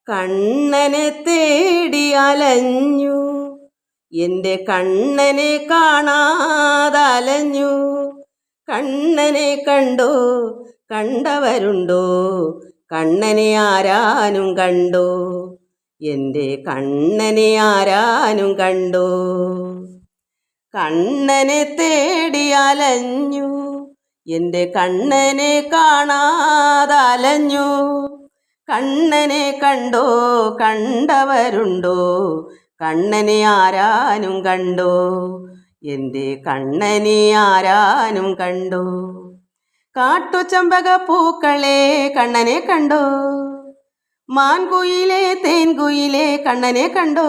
കണ്ണനെ തേടി അലഞ്ഞു, എൻ്റെ കണ്ണനെ കാണാതലഞ്ഞു. കണ്ണനെ കണ്ടോ, കണ്ടവരുണ്ടോ? കണ്ണനെ ആരാനും കണ്ടോ? എൻ്റെ കണ്ണനെ ആരാനും കണ്ടോ? കണ്ണനെ തേടി അലഞ്ഞു, എൻ്റെ കണ്ണനെ കാണാതലഞ്ഞു. കണ്ണനെ കണ്ടോ, കണ്ടവരുണ്ടോ? കണ്ണനെ ആരാനും കണ്ടോ? എൻ്റെ കണ്ണനെ ആരാനും കണ്ടോ? കാട്ടുചമ്പക പൂക്കളെ കണ്ണനെ കണ്ടോ? മാൻകുയിലെ തേൻകുയിലെ കണ്ണനെ കണ്ടോ?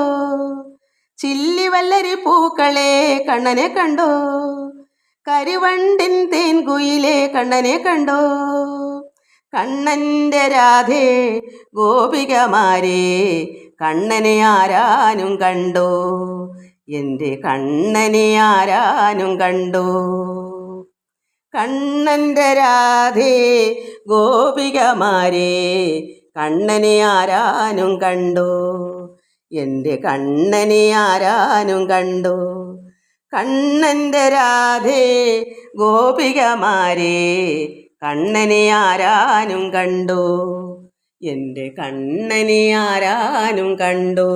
ചില്ലിവല്ലരി പൂക്കളെ കണ്ണനെ കണ്ടോ? കരിവണ്ടിൻ തേൻകുയിലെ കണ്ണനെ കണ്ടോ? കണ്ണൻ്റെ രാധേ ഗോപികമാരേ, കണ്ണനെ ആരാനും കണ്ടോ? എൻ്റെ കണ്ണനെ ആരാനും കണ്ടോ? കണ്ണൻ്റെ രാധേ ഗോപികമാരേ, കണ്ണനെ ആരാനും കണ്ടോ? എൻ്റെ കണ്ണനെ ആരാനും കണ്ടോ? കണ്ണൻ്റെ രാധേ ഗോപികമാരേ, കണ്ണനെ ആരാനും കണ്ടോ? എൻ്റെ കണ്ണനെ ആരാനും കണ്ടോ?